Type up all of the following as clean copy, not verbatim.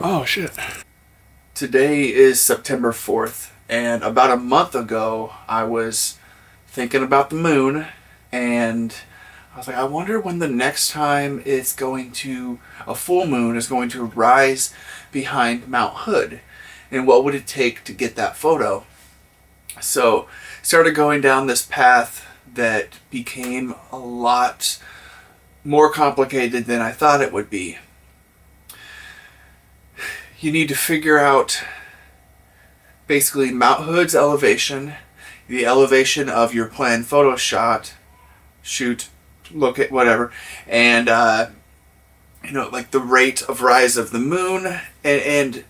Oh shit. Today is September 4th, and about a month ago I was thinking about the moon, and I was like, I wonder when the next time a full moon is going to rise behind Mount Hood, and what would it take to get that photo? So started going down this path that became a lot more complicated than I thought it would be. You need to figure out basically Mount Hood's elevation, the elevation of your planned photo shoot, look at whatever, and like the rate of rise of the moon, and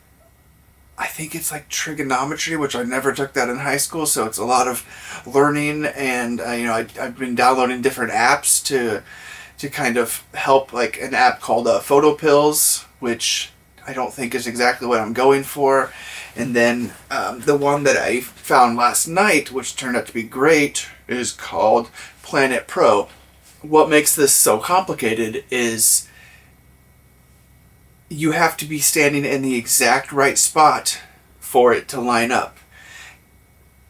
I think it's like trigonometry, which I never took that in high school, so it's a lot of learning, and I've been downloading different apps to kind of help, like an app called Photo Pills, which I don't think is exactly what I'm going for. And then the one that I found last night, which turned out to be great, is called Planet Pro. What makes this so complicated is you have to be standing in the exact right spot for it to line up.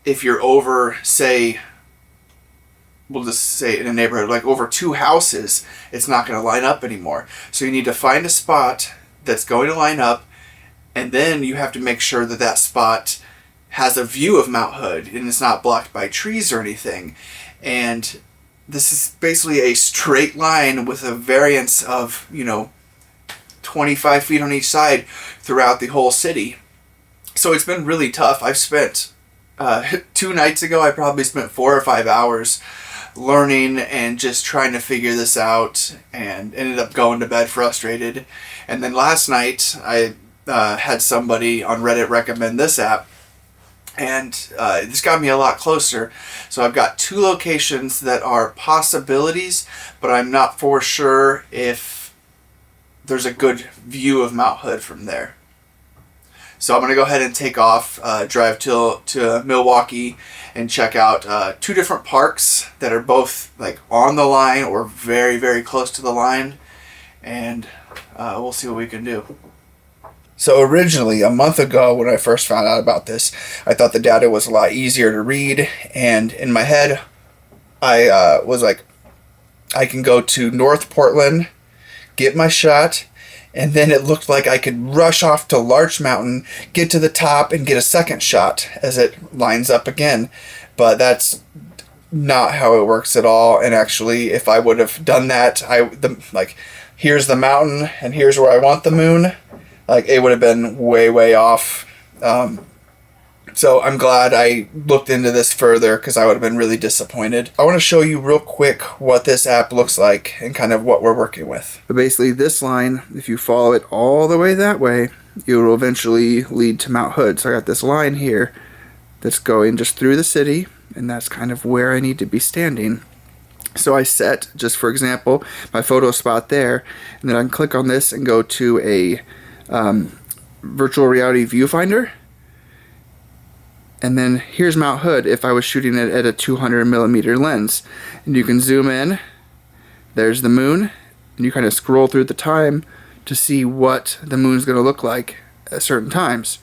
If you're over, say, we'll just say in a neighborhood, like over two houses, it's not going to line up anymore. So you need to find a spot that's going to line up, and then you have to make sure that that spot has a view of Mount Hood and it's not blocked by trees or anything. And this is basically a straight line with a variance of 25 feet on each side throughout the whole city. So it's been really tough. I've spent 2 nights ago, I probably spent 4 or 5 hours learning and just trying to figure this out, and ended up going to bed frustrated. And then last night I had somebody on Reddit recommend this app, and this got me a lot closer. So I've got 2 locations that are possibilities, but I'm not for sure if there's a good view of Mount Hood from there. So I'm going to go ahead and take off, drive to Milwaukee, and check out 2 different parks that are both like on the line or very, very close to the line, and we'll see what we can do. So originally, a month ago when I first found out about this, I thought the data was a lot easier to read, and in my head, I was like, I can go to North Portland, get my shot, and then it looked like I could rush off to Larch Mountain, get to the top, and get a second shot as it lines up again. But that's not how it works at all. And actually, if I would have done that, here's the mountain and here's where I want the moon, like it would have been way, way off. So I'm glad I looked into this further, because I would have been really disappointed. I want to show you real quick what this app looks like and kind of what we're working with. But basically this line, if you follow it all the way that way, it will eventually lead to Mount Hood. So I got this line here that's going just through the city, and that's kind of where I need to be standing. So I set, just for example, my photo spot there, and then I can click on this and go to a virtual reality viewfinder. And then here's Mount Hood if I was shooting it at a 200 millimeter lens. And you can zoom in, there's the moon, and you kind of scroll through the time to see what the moon's going to look like at certain times.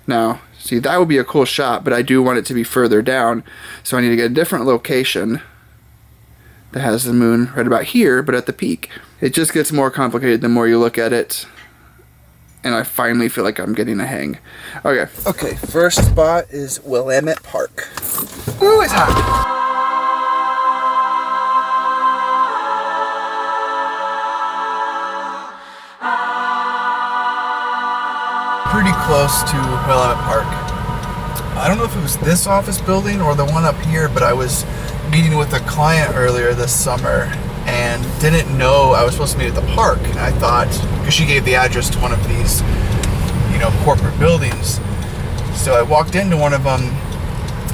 Now, see, that would be a cool shot, but I do want it to be further down, so I need to get a different location that has the moon right about here, but at the peak. It just gets more complicated the more you look at it, and I finally feel like I'm getting a hang. Okay, first spot is Willamette Park. Ooh, it's hot. Pretty close to Willamette Park. I don't know if it was this office building or the one up here, but I was meeting with a client earlier this summer and didn't know I was supposed to meet at the park. And I thought, because she gave the address to one of these, corporate buildings. So I walked into one of them,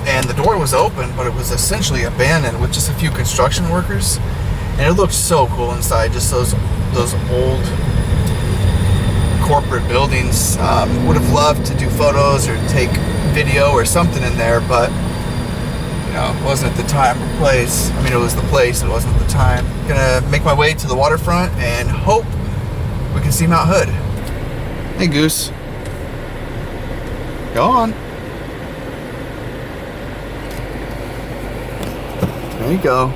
and the door was open, but it was essentially abandoned with just a few construction workers. And it looked so cool inside, just those old corporate buildings. Would have loved to do photos or take video or something in there, but it wasn't the time or place. I mean, it was the place, it wasn't the time. Gonna make my way to the waterfront and hope we can see Mount Hood. Hey, Goose. Go on. There you go.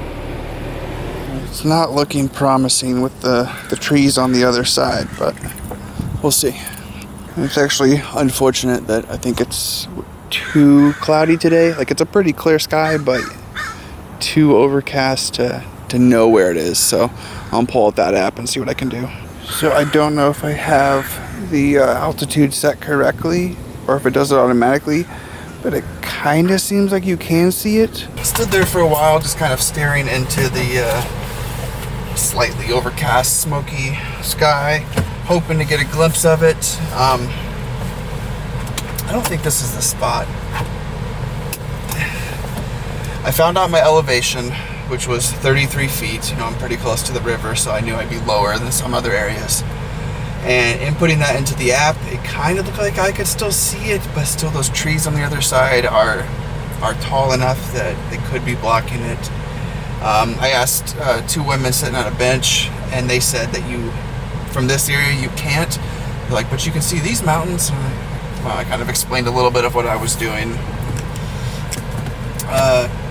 It's not looking promising with the trees on the other side, but we'll see. It's actually unfortunate that I think it's too cloudy today. Like, it's a pretty clear sky, but too overcast to know where it is. So I'll pull out that app and see what I can do. So I don't know if I have the altitude set correctly or if it does it automatically, but it kind of seems like you can see it. Stood there for a while just kind of staring into the slightly overcast, smoky sky, hoping to get a glimpse of it. I don't think this is the spot. I found out my elevation, which was 33 feet. You know, I'm pretty close to the river, so I knew I'd be lower than some other areas. And inputting that into the app, it kind of looked like I could still see it, but still those trees on the other side are tall enough that they could be blocking it. I asked two women sitting on a bench, and they said that from this area you can't. They're like, but you can see these mountains. And I kind of explained a little bit of what I was doing.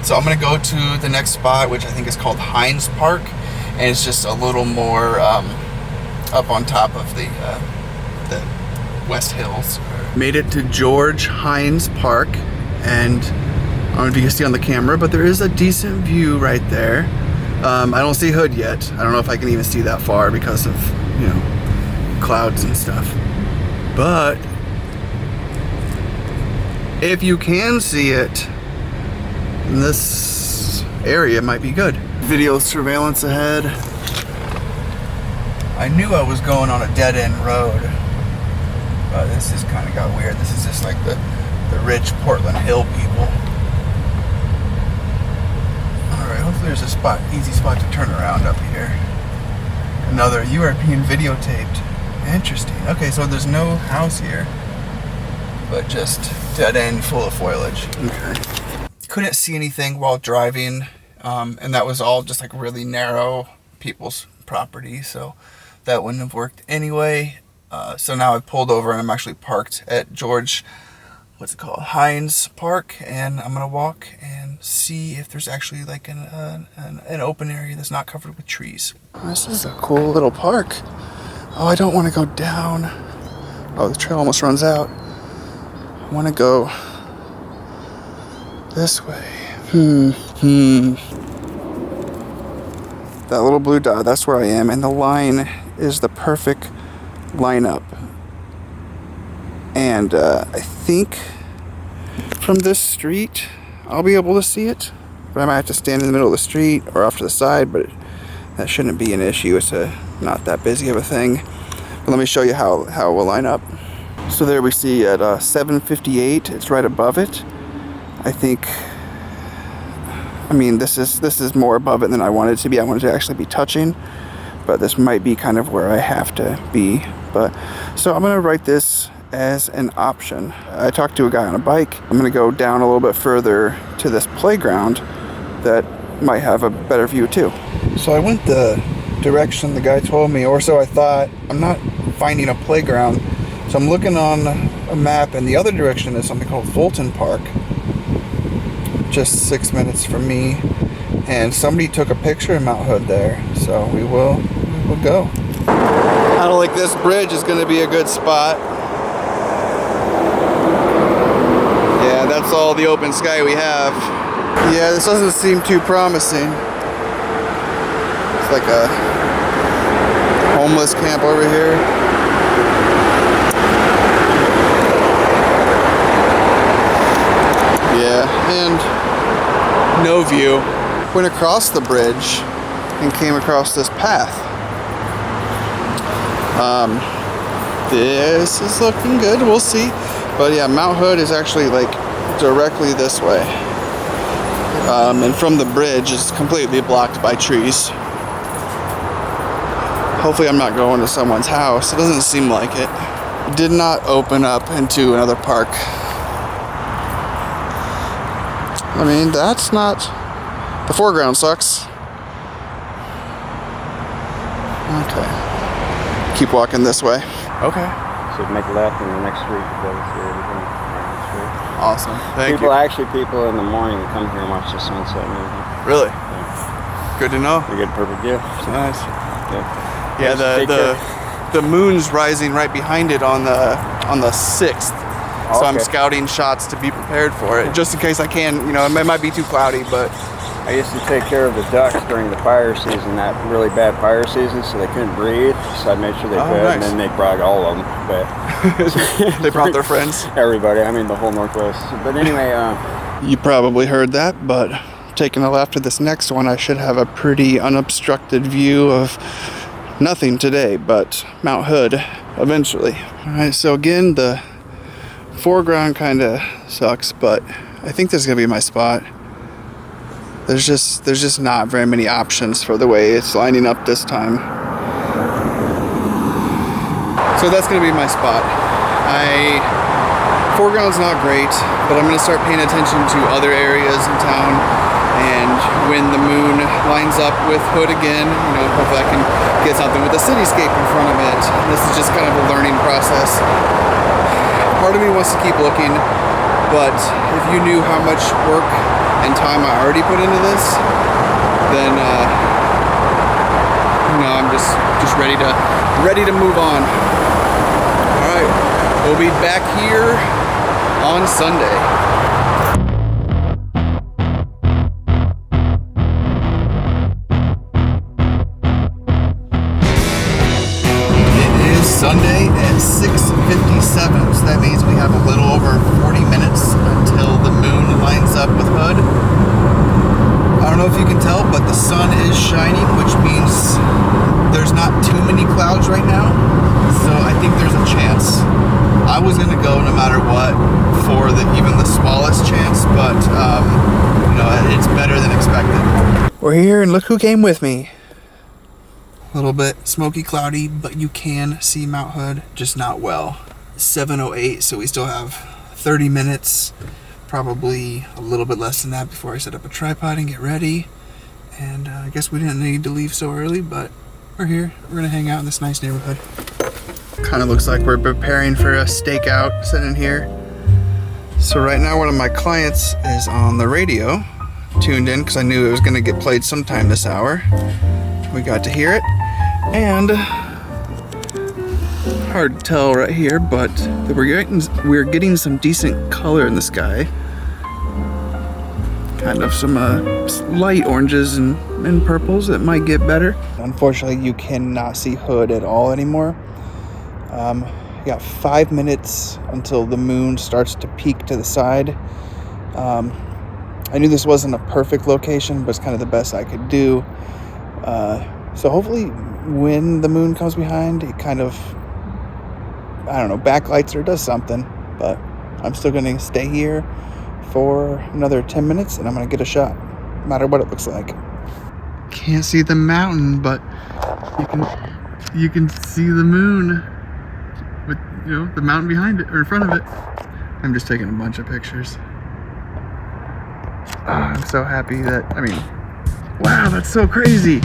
So I'm going to go to the next spot, which I think is called Hines Park, and it's just a little more up on top of the West Hills. Made it to George Hines Park, and I don't know if you can see on the camera, but there is a decent view right there. I don't see Hood yet. I don't know if I can even see that far because of, you know, clouds and stuff. But if you can see it, this area might be good. Video surveillance ahead. I knew I was going on a dead-end road, but this just kind of got weird. This is just like the rich Portland Hill people. Alright, hopefully there's a spot, easy spot to turn around up here. Another European videotaped. Interesting. Okay, so there's no house here, but just dead end full of foliage. Okay. Couldn't see anything while driving, and that was all just like really narrow people's property, so that wouldn't have worked anyway. So now I've pulled over and I'm actually parked at George, what's it called, Hines Park, and I'm gonna walk and see if there's actually like an open area that's not covered with trees. This is a cool little park. Oh, I don't want to go down. Oh, the trail almost runs out. I want to go this way. That little blue dot, that's where I am, and the line is the perfect lineup. And I think from this street I'll be able to see it, but I might have to stand in the middle of the street or off to the side, but that shouldn't be an issue. It's not that busy of a thing. But let me show you how it will line up. So there we see at 758, it's right above it. I think, I mean, this is more above it than I wanted it to be. I wanted it to actually be touching, but this might be kind of where I have to be. But so I'm gonna write this as an option. I talked to a guy on a bike. I'm gonna go down a little bit further to this playground that might have a better view too. So I went the direction the guy told me, or so I thought. I'm not finding a playground, so I'm looking on a map, and the other direction is something called Fulton Park, just 6 minutes from me, and somebody took a picture of Mount Hood there, so we will go. I don't think this bridge is going to be a good spot. Yeah, that's all the open sky we have. Yeah, this doesn't seem too promising. It's like a homeless camp over here. Yeah, and no view. Went across the bridge and came across this path. This is looking good, we'll see. But yeah, Mount Hood is actually like directly this way. And from the bridge it's completely blocked by trees. Hopefully I'm not going to someone's house. It doesn't seem like it. It did not open up into another park. I mean, that's not... The foreground sucks. Okay. Keep walking this way. Okay. So make a left in the next street to go to everything. Awesome. Thank People you. in the morning come here and watch the sunset and everything. Really? Yeah. Good to know. We get a perfect view. So, Nice. yeah. Yeah, the moon's rising right behind it on the 6th. So I'm scouting shots to be prepared for it, just in case I can. You know, it might be too cloudy, but I used to take care of the ducks during the fire season, that really bad fire season, so they couldn't breathe. So I made sure they could, nice. and then they brought all of them. But they brought their friends. Everybody. I mean, the whole Northwest. But anyway, you probably heard that, but taking a left to this next one, I should have a pretty unobstructed view of nothing today, but Mount Hood eventually. All right, so again, the foreground kind of sucks, but I think this is gonna be my spot. There's just not very many options for the way it's lining up this time. So that's gonna be my spot. Foreground's not great, but I'm gonna start paying attention to other areas in town, and when the moon lines up with Hood again, you know, hopefully I can get something with a cityscape in front of it. This is just kind of a learning process. Part of me wants to keep looking, but if you knew how much work and time I already put into this, then you know, I'm just ready to move on. All right, we'll be back here on Sunday. It is Sunday at 6:57, so that means we have a little over 40 minutes until the moon lines up with Hood. I don't know if you can tell, but the sun is shining, which means there's not too many clouds right now, so I think there's a chance. I was going to go no matter what for even the smallest chance, but you know, it's better than expected. We're here, and look who came with me. A little bit smoky, cloudy, but you can see Mount Hood, just not well. 7:08, so we still have 30 minutes, probably a little bit less than that before I set up a tripod and get ready. And I guess we didn't need to leave so early, but we're here. We're gonna hang out in this nice neighborhood. Kind of looks like we're preparing for a stakeout sitting here. So right now one of my clients is on the radio, tuned in because I knew it was gonna get played sometime this hour. We got to hear it, and hard to tell right here, but we're getting some decent color in the sky. Kind of some light oranges and purples that might get better. Unfortunately, you cannot see Hood at all anymore. You got 5 minutes until the moon starts to peak to the side. I knew this wasn't a perfect location, but it's kind of the best I could do. So hopefully when the moon comes behind, it kind of, I don't know, backlights or does something. But I'm still going to stay here for another 10 minutes and I'm going to get a shot, no matter what it looks like. Can't see the mountain, but you can see the moon with, you know, the mountain behind it or in front of it. I'm just taking a bunch of pictures. I'm so happy that, I mean, wow, that's so crazy.